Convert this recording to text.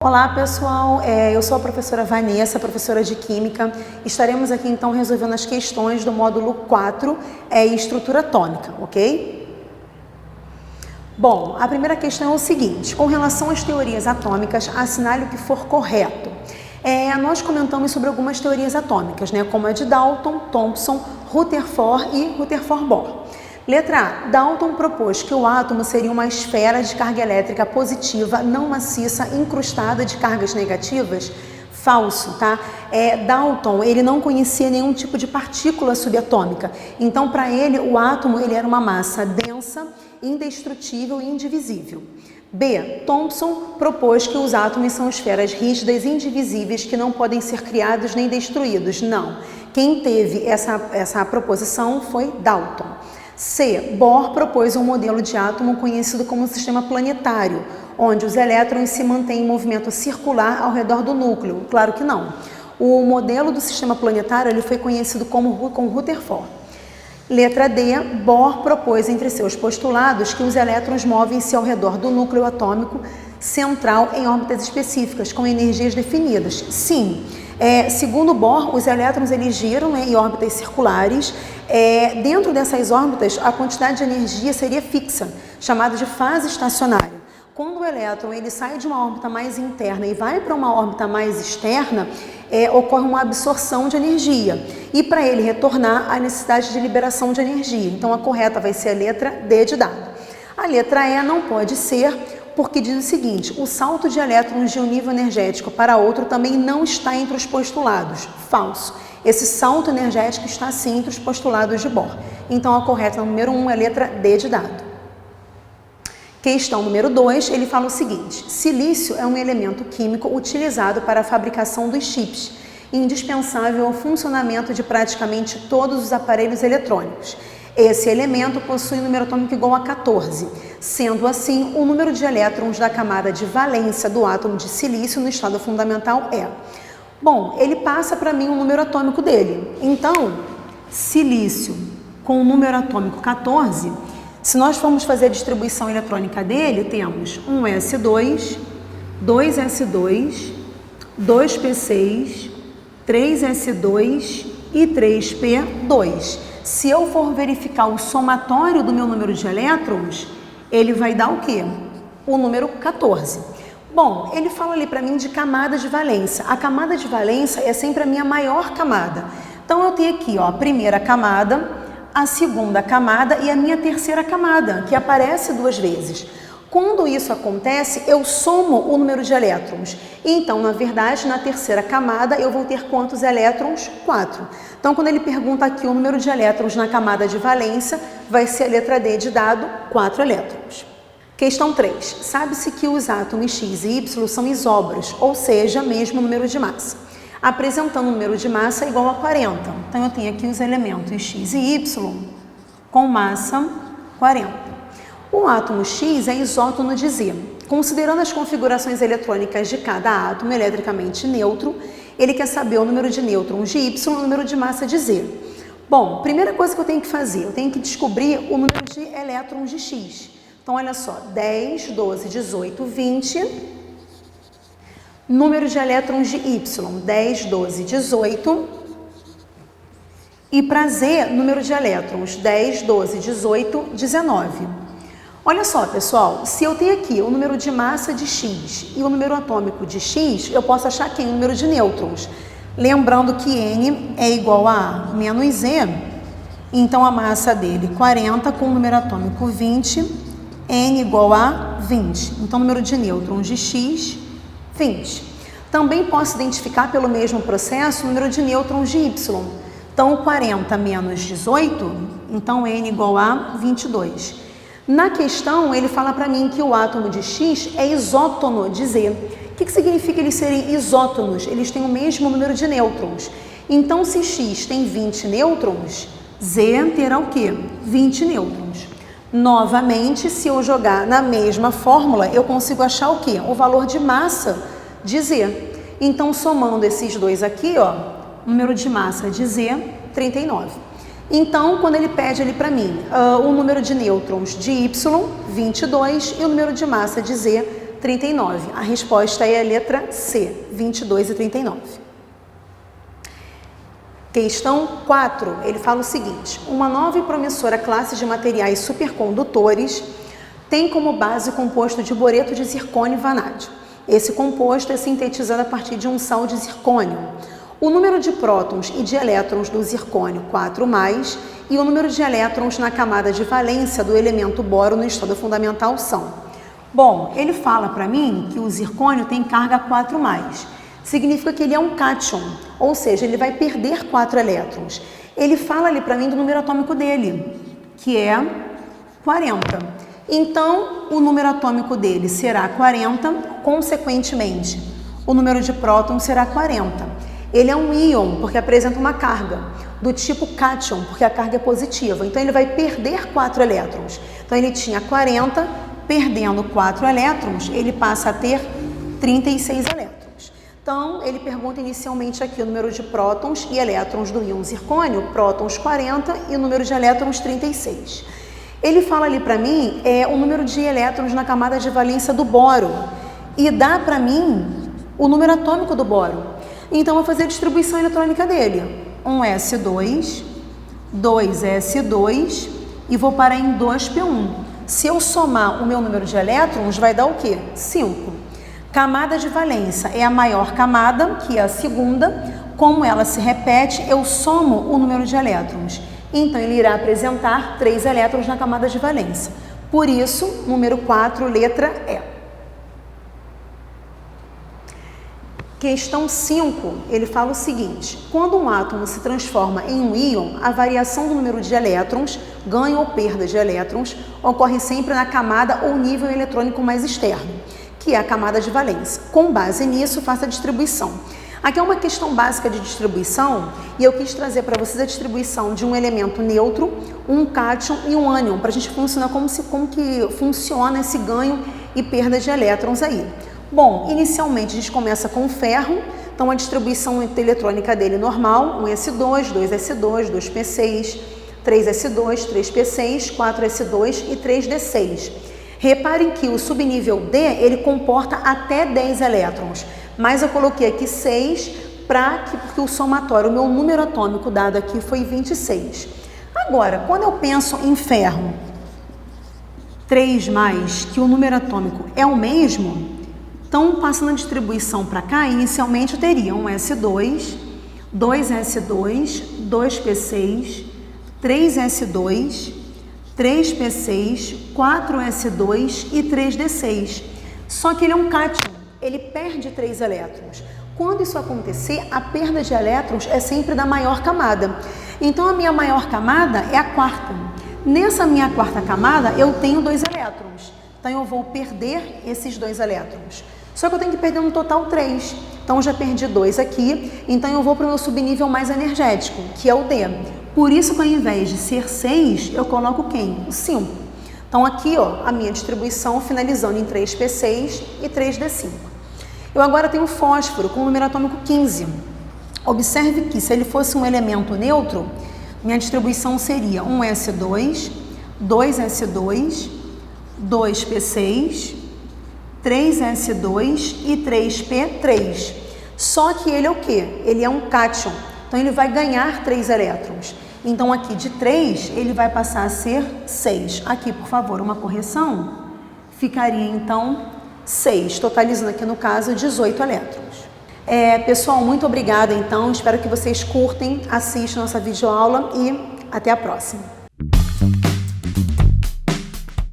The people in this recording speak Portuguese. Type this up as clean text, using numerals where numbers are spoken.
Olá pessoal, eu sou a professora Vanessa, professora de Química. Estaremos aqui então resolvendo as questões do módulo 4, estrutura atômica, ok? Bom, a primeira questão é o seguinte: com relação às teorias atômicas, assinale o que for correto. Nós comentamos sobre algumas teorias atômicas, né, como a de Dalton, Thomson, Rutherford e Rutherford-Bohr. Letra A. Dalton propôs que o átomo seria uma esfera de carga elétrica positiva, não maciça, incrustada de cargas negativas? Falso, tá? Dalton, ele não conhecia nenhum tipo de partícula subatômica. Então, para ele, o átomo ele era uma massa densa, indestrutível e indivisível. B. Thomson propôs que os átomos são esferas rígidas e indivisíveis que não podem ser criados nem destruídos. Não. Quem teve essa proposição foi Dalton. C. Bohr propôs um modelo de átomo conhecido como sistema planetário, onde os elétrons se mantêm em movimento circular ao redor do núcleo. Claro que não. O modelo do sistema planetário ele foi conhecido como Rutherford. Letra D. Bohr propôs entre seus postulados que os elétrons movem-se ao redor do núcleo atômico central em órbitas específicas, com energias definidas. Sim. Segundo Bohr, os elétrons eles giram em órbitas circulares. Dentro dessas órbitas, a quantidade de energia seria fixa, chamada de fase estacionária. Quando o elétron ele sai de uma órbita mais interna e vai para uma órbita mais externa, ocorre uma absorção de energia. E para ele retornar, há necessidade de liberação de energia. Então, a correta vai ser a letra D de dado. A letra E não pode ser, porque diz o seguinte: o salto de elétrons de um nível energético para outro também não está entre os postulados. Falso. Esse salto energético está sim entre os postulados de Bohr. Então, a correta número 1 é a letra D de dado. Questão número 2, ele fala o seguinte: silício é um elemento químico utilizado para a fabricação dos chips, indispensável ao funcionamento de praticamente todos os aparelhos eletrônicos. Esse elemento possui um número atômico igual a 14. Sendo assim, o número de elétrons da camada de valência do átomo de silício no estado fundamental é... Bom, ele passa para mim o número atômico dele. Então, silício com o número atômico 14, se nós formos fazer a distribuição eletrônica dele, temos um S2, 2S2, 2P6, 3S2 e 3P2. Se eu for verificar o somatório do meu número de elétrons, ele vai dar o quê? O número 14. Bom, ele fala ali para mim de camada de valência. A camada de valência é sempre a minha maior camada. Então, eu tenho aqui, ó, a primeira camada, a segunda camada e a minha terceira camada, que aparece duas vezes. Quando isso acontece, eu somo o número de elétrons. Então, na verdade, na terceira camada, eu vou ter quantos elétrons? 4. Então, quando ele pergunta aqui o número de elétrons na camada de valência, vai ser a letra D de dado, 4 elétrons. Questão 3. Sabe-se que os átomos X e Y são isóbaros, ou seja, mesmo número de massa, apresentando um número de massa igual a 40. Então, eu tenho aqui os elementos X e Y com massa 40. O átomo X é isótono de Z. Considerando as configurações eletrônicas de cada átomo eletricamente neutro, ele quer saber o número de nêutrons de Y e o número de massa de Z. Bom, primeira coisa que eu tenho que fazer, eu tenho que descobrir o número de elétrons de X. Então, olha só, 10, 12, 18, 20. Número de elétrons de Y, 10, 12, 18. E para Z, número de elétrons, 10, 12, 18, 19. Olha só, pessoal, se eu tenho aqui o número de massa de X e o número atômico de X, eu posso achar aqui o número de nêutrons. Lembrando que N é igual a A menos Z, então a massa dele 40 com o número atômico 20, N igual a 20. Então, o número de nêutrons de X, 20. Também posso identificar pelo mesmo processo o número de nêutrons de Y. Então, 40 menos 18, então N igual a 22. Na questão, ele fala para mim que o átomo de X é isótono de Z. O que significa eles serem isótonos? Eles têm o mesmo número de nêutrons. Então, se X tem 20 nêutrons, Z terá o quê? 20 nêutrons. Novamente, se eu jogar na mesma fórmula, eu consigo achar o quê? O valor de massa de Z. Então, somando esses dois aqui, ó, número de massa de Z, 39. Então, quando ele pede ali para mim o número de nêutrons de Y, 22, e o número de massa de Z, 39. A resposta é a letra C, 22 e 39. Questão 4, ele fala o seguinte: uma nova e promissora classe de materiais supercondutores tem como base o composto de boreto de zircônio e vanádio. Esse composto é sintetizado a partir de um sal de zircônio. O número de prótons e de elétrons do zircônio 4+, e o número de elétrons na camada de valência do elemento boro no estado fundamental são. Bom, ele fala para mim que o zircônio tem carga 4+. Significa que ele é um cátion, ou seja, ele vai perder 4 elétrons. Ele fala ali para mim do número atômico dele, que é 40. Então, o número atômico dele será 40, consequentemente, o número de prótons será 40. Ele é um íon, porque apresenta uma carga, do tipo cátion, porque a carga é positiva. Então, ele vai perder 4 elétrons. Então, ele tinha 40, perdendo 4 elétrons, ele passa a ter 36 elétrons. Então, ele pergunta inicialmente aqui o número de prótons e elétrons do íon zircônio, prótons 40 e o número de elétrons 36. Ele fala ali para mim o número de elétrons na camada de valência do boro e dá para mim o número atômico do boro. Então, eu vou fazer a distribuição eletrônica dele. 1s2, 2s2 e vou parar em 2p1. Se eu somar o meu número de elétrons, vai dar o quê? 5. Camada de valência é a maior camada, que é a segunda. Como ela se repete, eu somo o número de elétrons. Então, ele irá apresentar 3 elétrons na camada de valência. Por isso, número 4, letra E. Questão 5, ele fala o seguinte: quando um átomo se transforma em um íon, a variação do número de elétrons, ganho ou perda de elétrons, ocorre sempre na camada ou nível eletrônico mais externo, que é a camada de valência. Com base nisso, faça a distribuição. Aqui é uma questão básica de distribuição e eu quis trazer para vocês a distribuição de um elemento neutro, um cátion e um ânion, para a gente funcionar como que funciona esse ganho e perda de elétrons aí. Bom, inicialmente a gente começa com o ferro, então a distribuição eletrônica dele normal, 1s2, 2s2, 2p6, 3s2, 3p6, 4s2 e 3d6. Reparem que o subnível D, ele comporta até 10 elétrons, mas eu coloquei aqui 6 porque o somatório, o meu número atômico dado aqui foi 26. Agora, quando eu penso em ferro 3+, que o número atômico é o mesmo, então passando a distribuição para cá, inicialmente eu teria 1s2, 2s2, 2p6, 3s2, 3p6, 4s2 e 3d6. Só que ele é um cátion, ele perde 3 elétrons. Quando isso acontecer, a perda de elétrons é sempre da maior camada. Então, a minha maior camada é a quarta. Nessa minha quarta camada, eu tenho 2 elétrons. Então, eu vou perder esses 2 elétrons. Só que eu tenho que perder no total 3. Então, eu já perdi 2 aqui. Então, eu vou para o meu subnível mais energético, que é o D. Por isso que ao invés de ser 6, eu coloco quem? O 5. Então, aqui, ó, a minha distribuição finalizando em 3p6 e 3d5. Eu agora tenho fósforo com o número atômico 15. Observe que se ele fosse um elemento neutro, minha distribuição seria 1s2, 2s2, 2p6, 3s2 e 3p3. Só que ele é o quê? Ele é um cátion. Então, ele vai ganhar 3 elétrons. Então, aqui de 3, ele vai passar a ser 6. Aqui, por favor, uma correção. Ficaria, então, 6, totalizando aqui, no caso, 18 elétrons. Pessoal, muito obrigada, então. Espero que vocês curtem, assistam nossa videoaula e até a próxima.